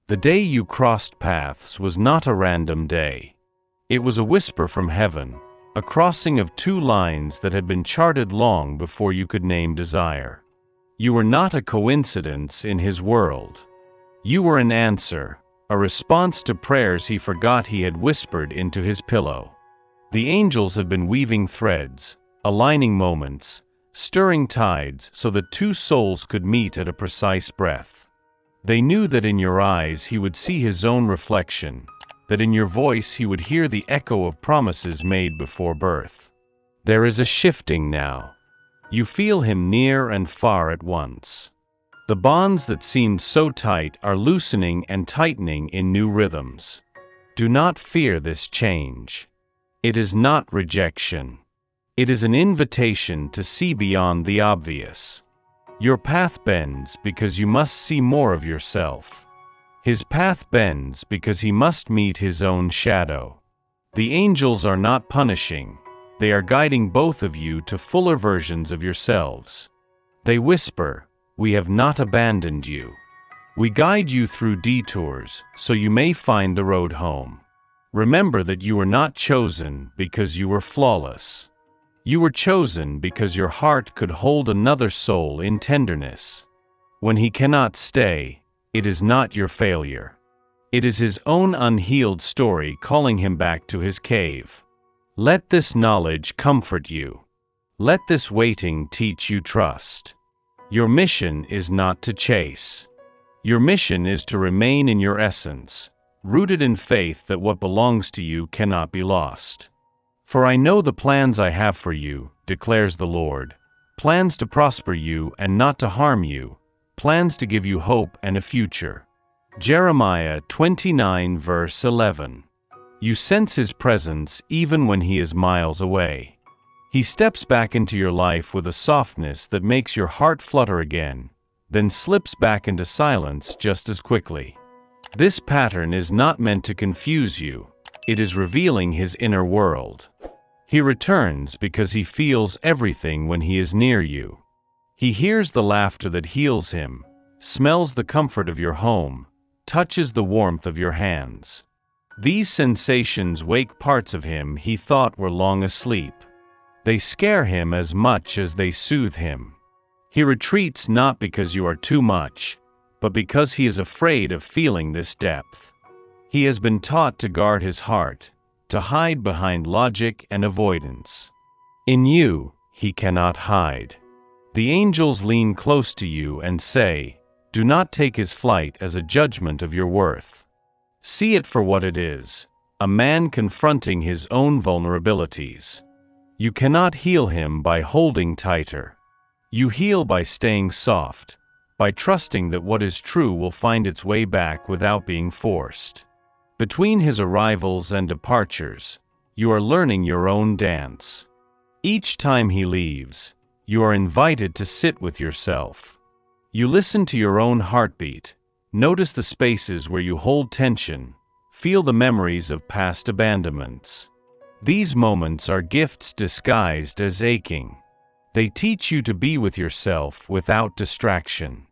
The day you crossed paths was not a random day. It was a whisper from heaven, a crossing of two lines that had been charted long before you could name desire. You were not a coincidence in his world. You were an answer, a response to prayers he forgot he had whispered into his pillow. The angels had been weaving threads, aligning moments, stirring tides so that two souls could meet at a precise breath. They knew that in your eyes he would see his own reflection, that in your voice he would hear the echo of promises made before birth. There is a shifting now. You feel him near and far at once. The bonds that seemed so tight are loosening and tightening in new rhythms. Do not fear this change. It is not rejection. It is an invitation to see beyond the obvious. Your path bends because you must see more of yourself. His path bends because he must meet his own shadow. The angels are not punishing. They are guiding both of you to fuller versions of yourselves. They whisper, "We have not abandoned you. We guide you through detours so you may find the road home. Remember that you were not chosen because you were flawless. You were chosen because your heart could hold another soul in tenderness. When he cannot stay, it is not your failure. It is his own unhealed story calling him back to his cave. Let this knowledge comfort you. Let this waiting teach you trust. Your mission is not to chase. Your mission is to remain in your essence, rooted in faith that what belongs to you cannot be lost. For I know the plans I have for you, declares the Lord, plans to prosper you and not to harm you, plans to give you hope and a future. Jeremiah 29 verse 11. You sense his presence even when he is miles away. He steps back into your life with a softness that makes your heart flutter again, then slips back into silence just as quickly. This pattern is not meant to confuse you. It is revealing his inner world. He returns because he feels everything when he is near you. He hears the laughter that heals him, smells the comfort of your home, touches the warmth of your hands. These sensations wake parts of him he thought were long asleep. They scare him as much as they soothe him. He retreats not because you are too much, but because he is afraid of feeling this depth. He has been taught to guard his heart, to hide behind logic and avoidance. In you, he cannot hide. The angels lean close to you and say, "Do not take his flight as a judgment of your worth. See it for what it is, a man confronting his own vulnerabilities. You cannot heal him by holding tighter. You heal by staying soft, by trusting that what is true will find its way back without being forced. Between his arrivals and departures, you are learning your own dance. Each time he leaves, you are invited to sit with yourself. You listen to your own heartbeat, notice the spaces where you hold tension, feel the memories of past abandonments. These moments are gifts disguised as aching. They teach you to be with yourself without distraction.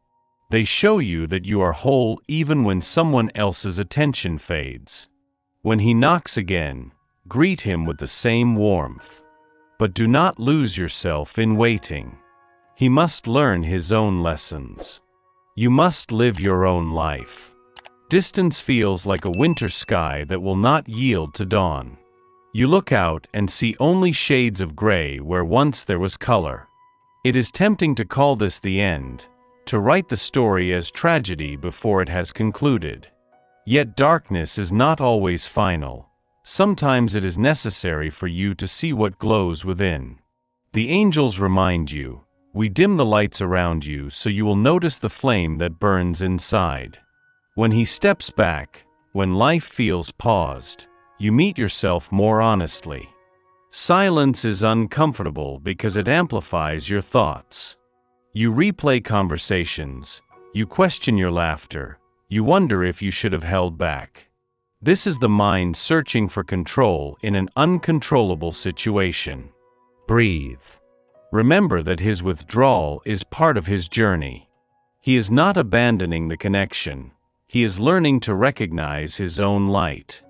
They show you that you are whole even when someone else's attention fades. When he knocks again, greet him with the same warmth. But do not lose yourself in waiting. He must learn his own lessons. You must live your own life. Distance feels like a winter sky that will not yield to dawn. You look out and see only shades of gray where once there was color. It is tempting to call this the end, to write the story as tragedy before it has concluded. Yet darkness is not always final. Sometimes it is necessary for you to see what glows within. The angels remind you, we dim the lights around you so you will notice the flame that burns inside. When he steps back, when life feels paused, you meet yourself more honestly. Silence is uncomfortable because it amplifies your thoughts. You replay conversations, you question your laughter, you wonder if you should have held back. This is the mind searching for control in an uncontrollable situation. Breathe. Remember that his withdrawal is part of his journey. He is not abandoning the connection. He is learning to recognize his own light.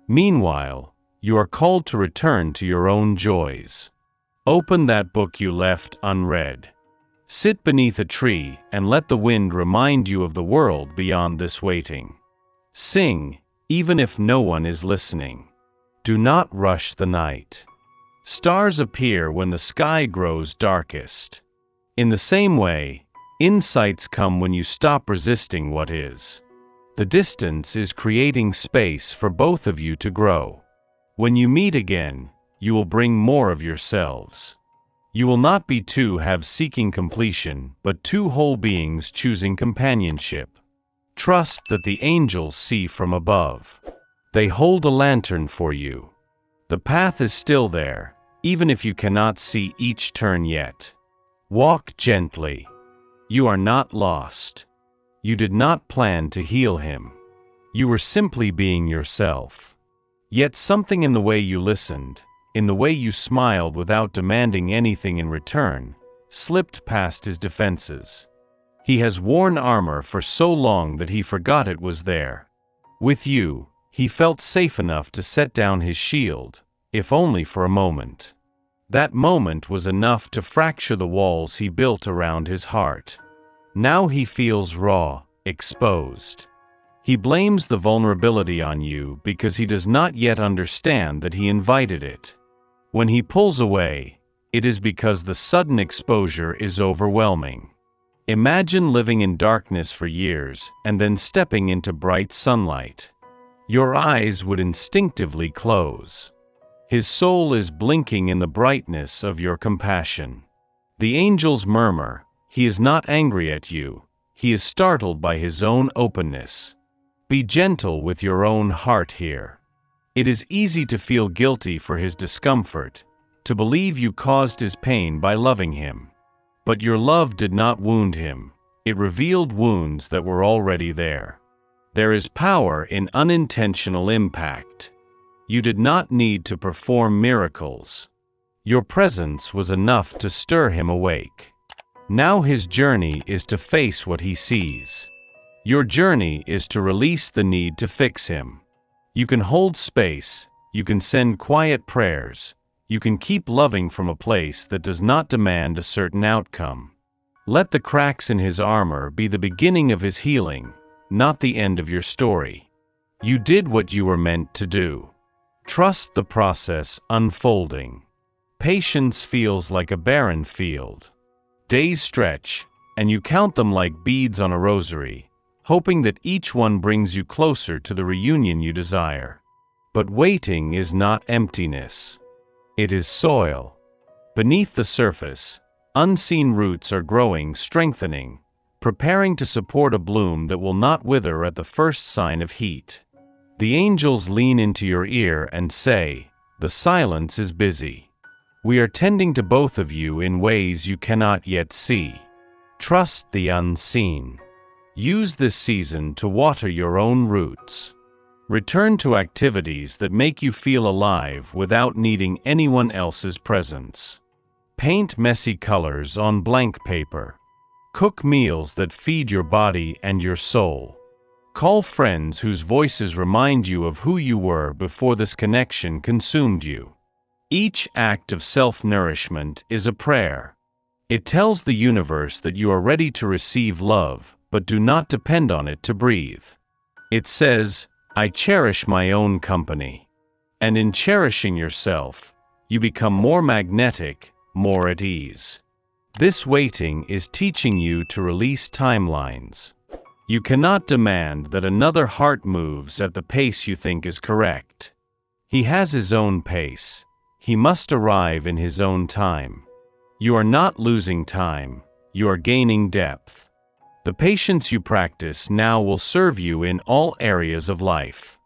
Meanwhile, you are called to return to your own joys. Open that book you left unread. Sit beneath a tree and let the wind remind you of the world beyond this waiting. Sing, even if no one is listening. Do not rush the night. Stars appear when the sky grows darkest. In the same way, insights come when you stop resisting what is. The distance is creating space for both of you to grow. When you meet again, you will bring more of yourselves. You will not be two halves seeking completion, but two whole beings choosing companionship. Trust that the angels see from above. They hold a lantern for you. The path is still there, even if you cannot see each turn yet. Walk gently. You are not lost. You did not plan to heal him. You were simply being yourself. Yet something in the way you listened, in the way you smiled without demanding anything in return, slipped past his defenses. He has worn armor for so long that he forgot it was there. With you, he felt safe enough to set down his shield, if only for a moment. That moment was enough to fracture the walls he built around his heart. Now he feels raw, exposed. He blames the vulnerability on you because he does not yet understand that he invited it. When he pulls away, it is because the sudden exposure is overwhelming. Imagine living in darkness for years and then stepping into bright sunlight. Your eyes would instinctively close. His soul is blinking in the brightness of your compassion. The angels murmur, he is not angry at you, he is startled by his own openness. Be gentle with your own heart here. It is easy to feel guilty for his discomfort, to believe you caused his pain by loving him. But your love did not wound him, it revealed wounds that were already there. There is power in unintentional impact. You did not need to perform miracles. Your presence was enough to stir him awake. Now his journey is to face what he sees. Your journey is to release the need to fix him. You can hold space, you can send quiet prayers, you can keep loving from a place that does not demand a certain outcome. Let the cracks in his armor be the beginning of his healing, not the end of your story. You did what you were meant to do. Trust the process unfolding. Patience feels like a barren field. Days stretch, and you count them like beads on a rosary, hoping that each one brings you closer to the reunion you desire. But waiting is not emptiness. It is soil. Beneath the surface, unseen roots are growing, strengthening, preparing to support a bloom that will not wither at the first sign of heat. The angels lean into your ear and say, the silence is busy. We are tending to both of you in ways you cannot yet see. Trust the unseen. Use this season to water your own roots. Return to activities that make you feel alive without needing anyone else's presence. Paint messy colors on blank paper. Cook meals that feed your body and your soul. Call friends whose voices remind you of who you were before this connection consumed you. Each act of self-nourishment is a prayer. It tells the universe that you are ready to receive love, but do not depend on it to breathe. It says, I cherish my own company. And in cherishing yourself, you become more magnetic, more at ease. This waiting is teaching you to release timelines. You cannot demand that another heart moves at the pace you think is correct. He has his own pace. He must arrive in his own time. You are not losing time, you are gaining depth. The patience you practice now will serve you in all areas of life.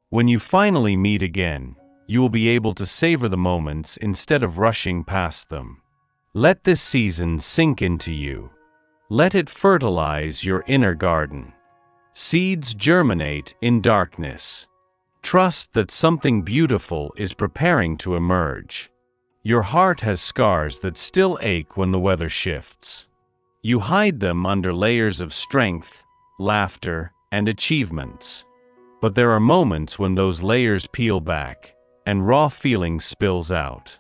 When you finally meet again, you will be able to savor the moments instead of rushing past them. Let this season sink into you. Let it fertilize your inner garden. Seeds germinate in darkness. Trust that something beautiful is preparing to emerge. Your heart has scars that still ache when the weather shifts. You hide them under layers of strength, laughter, and achievements. But there are moments when those layers peel back, and raw feeling spills out.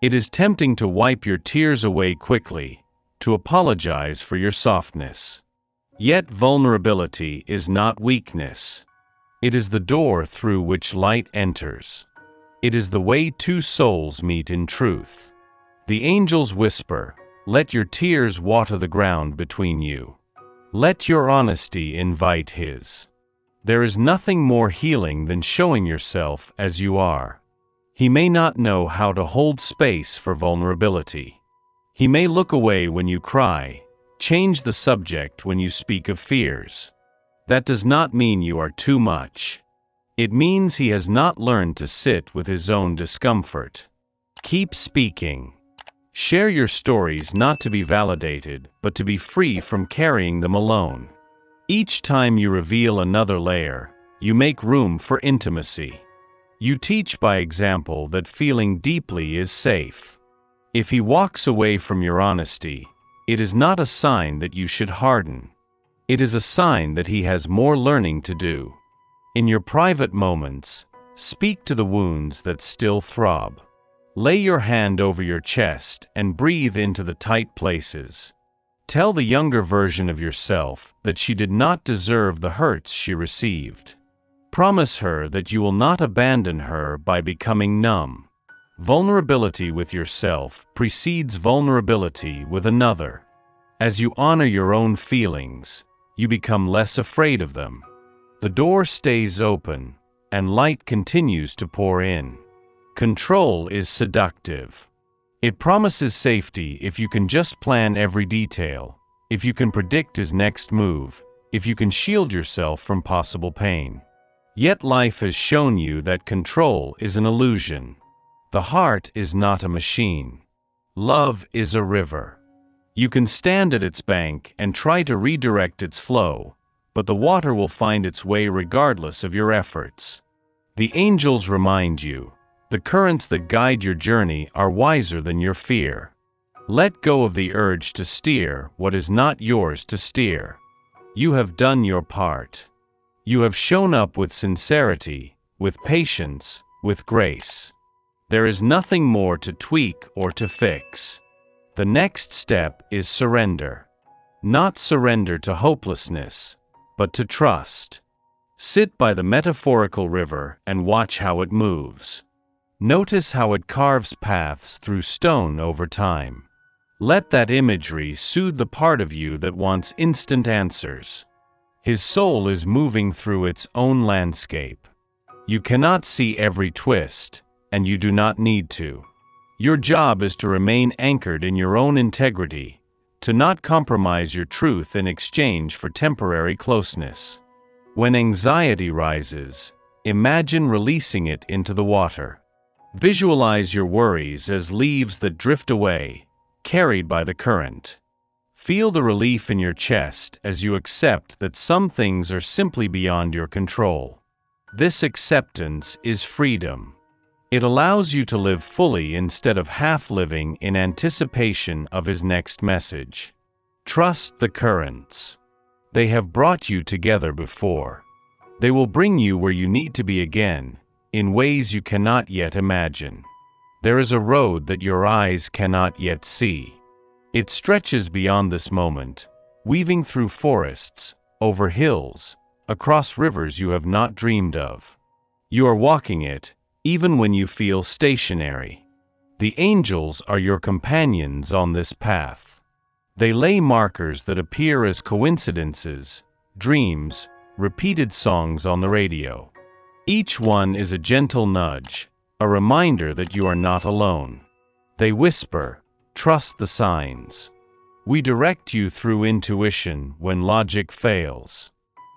It is tempting to wipe your tears away quickly, to apologize for your softness. Yet vulnerability is not weakness. It is the door through which light enters. It is the way two souls meet in truth. The angels whisper, "Let your tears water the ground between you. Let your honesty invite His." There is nothing more healing than showing yourself as you are. He may not know how to hold space for vulnerability. He may look away when you cry, change the subject when you speak of fears. That does not mean you are too much. It means He has not learned to sit with His own discomfort. Keep speaking. Share your stories not to be validated, but to be free from carrying them alone. Each time you reveal another layer, you make room for intimacy. You teach by example that feeling deeply is safe. If He walks away from your honesty, it is not a sign that you should harden. It is a sign that He has more learning to do. In your private moments, speak to the wounds that still throb. Lay your hand over your chest and breathe into the tight places. Tell the younger version of yourself that she did not deserve the hurts she received. Promise her that you will not abandon her by becoming numb. Vulnerability with yourself precedes vulnerability with another. As you honor your own feelings, you become less afraid of them. The door stays open, and light continues to pour in. Control is seductive. It promises safety if you can just plan every detail, if you can predict his next move, if you can shield yourself from possible pain. Yet life has shown you that control is an illusion. The heart is not a machine. Love is a river. You can stand at its bank and try to redirect its flow, but the water will find its way regardless of your efforts. The angels remind you, the currents that guide your journey are wiser than your fear. Let go of the urge to steer what is not yours to steer. You have done your part. You have shown up with sincerity, with patience, with grace. There is nothing more to tweak or to fix. The next step is surrender. Not surrender to hopelessness, but to trust. Sit by the metaphorical river and watch how it moves. Notice how it carves paths through stone over time. Let that imagery soothe the part of you that wants instant answers. His soul is moving through its own landscape. You cannot see every twist, and you do not need to. Your job is to remain anchored in your own integrity, to not compromise your truth in exchange for temporary closeness. When anxiety rises, imagine releasing it into the water. Visualize your worries as leaves that drift away, carried by the current. Feel the relief in your chest as you accept that some things are simply beyond your control. This acceptance is freedom. It allows you to live fully instead of half-living in anticipation of His next message. Trust the currents. They have brought you together before. They will bring you where you need to be again, in ways you cannot yet imagine. There is a road that your eyes cannot yet see. It stretches beyond this moment, weaving through forests, over hills, across rivers you have not dreamed of. You are walking it, even when you feel stationary. The angels are your companions on this path. They lay markers that appear as coincidences, dreams, repeated songs on the radio. Each one is a gentle nudge, a reminder that you are not alone. They whisper, "Trust the signs." We direct you through intuition when logic fails.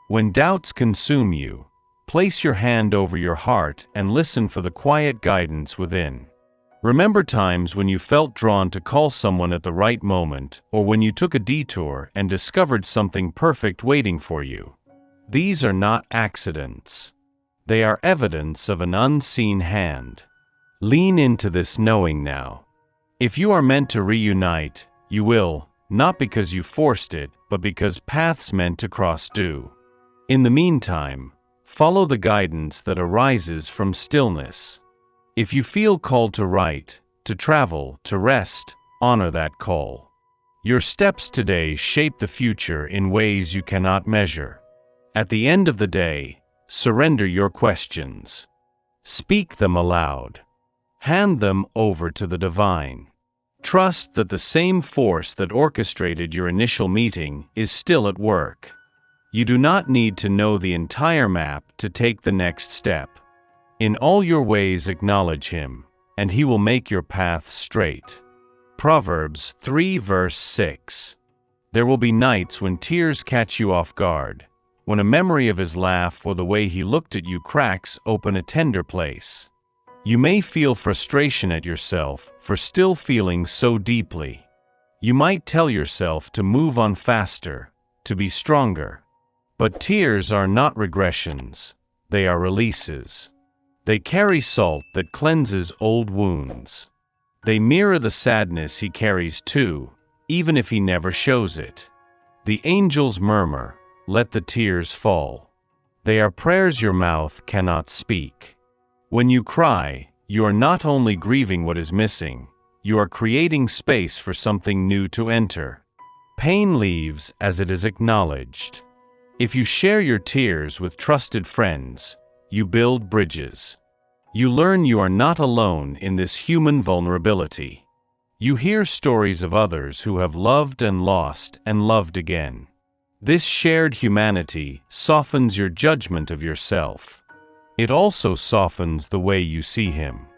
When doubts consume you, place your hand over your heart and listen for the quiet guidance within. Remember times when you felt drawn to call someone at the right moment, or when you took a detour and discovered something perfect waiting for you. These are not accidents. They are evidence of an unseen hand. Lean into this knowing now. If you are meant to reunite, you will, not because you forced it, but because paths meant to cross do. In the meantime, follow the guidance that arises from stillness. If you feel called to write, to travel, to rest, honor that call. Your steps today shape the future in ways you cannot measure. At the end of the day, surrender your questions. Speak them aloud. Hand them over to the divine. Trust that the same force that orchestrated your initial meeting is still at work. You do not need to know the entire map to take the next step. In all your ways acknowledge Him, and He will make your path straight. Proverbs 3 verse 6. There will be nights when tears catch you off guard, when a memory of His laugh or the way He looked at you cracks open a tender place. You may feel frustration at yourself for still feeling so deeply. You might tell yourself to move on faster, to be stronger. But tears are not regressions, they are releases. They carry salt that cleanses old wounds. They mirror the sadness He carries too, even if He never shows it. The angels murmur, "Let the tears fall." They are prayers your mouth cannot speak. When you cry, you are not only grieving what is missing, you are creating space for something new to enter. Pain leaves as it is acknowledged. If you share your tears with trusted friends, you build bridges. You learn you are not alone in this human vulnerability. You hear stories of others who have loved and lost and loved again. This shared humanity softens your judgment of yourself. It also softens the way you see Him.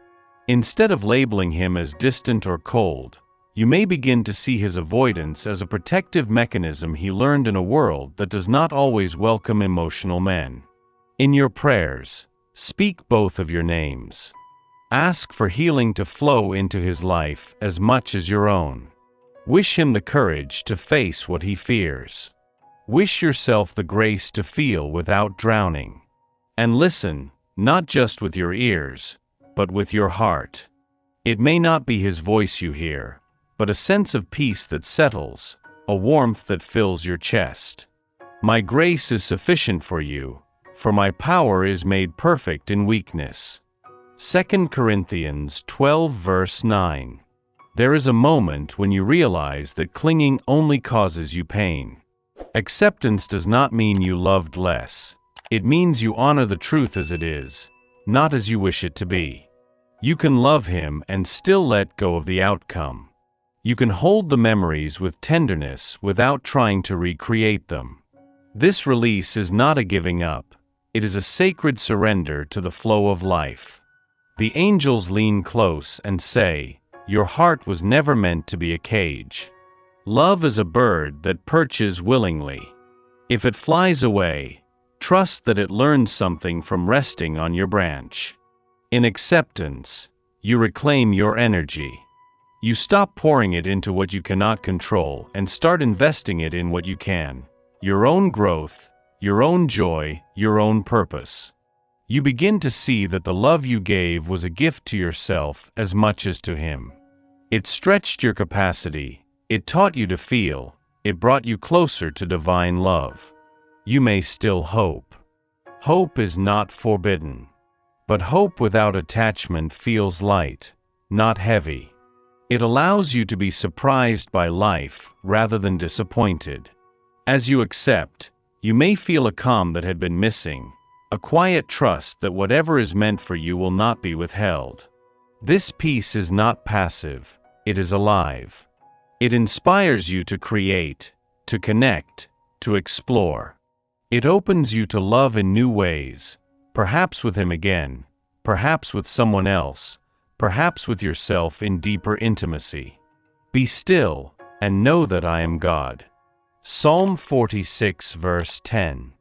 Instead of labeling Him as distant or cold, you may begin to see His avoidance as a protective mechanism He learned in a world that does not always welcome emotional men. In your prayers, speak both of your names. Ask for healing to flow into His life as much as your own. Wish Him the courage to face what He fears. Wish yourself the grace to feel without drowning. And listen, not just with your ears, but with your heart. It may not be His voice you hear, but a sense of peace that settles, a warmth that fills your chest. My grace is sufficient for you, for my power is made perfect in weakness. 2 Corinthians 12 verse 9. There is a moment when you realize that clinging only causes you pain. Acceptance does not mean you loved less. It means you honor the truth as it is, not as you wish it to be. You can love Him and still let go of the outcome. You can hold the memories with tenderness without trying to recreate them. This release is not a giving up, it is a sacred surrender to the flow of life. The angels lean close and say, "Your heart was never meant to be a cage." Love is a bird that perches willingly. If it flies away, trust that it learned something from resting on your branch. In acceptance, you reclaim your energy. You stop pouring it into what you cannot control and start investing it in what you can. Your own growth, your own joy, your own purpose. You begin to see that the love you gave was a gift to yourself as much as to Him. It stretched your capacity, it taught you to feel, it brought you closer to divine love. You may still hope. Hope is not forbidden. But hope without attachment feels light, not heavy. It allows you to be surprised by life rather than disappointed. As you accept, you may feel a calm that had been missing, a quiet trust that whatever is meant for you will not be withheld. This peace is not passive, it is alive. It inspires you to create, to connect, to explore. It opens you to love in new ways, perhaps with Him again, perhaps with someone else, perhaps with yourself in deeper intimacy. Be still, and know that I am God. Psalm 46 verse 10.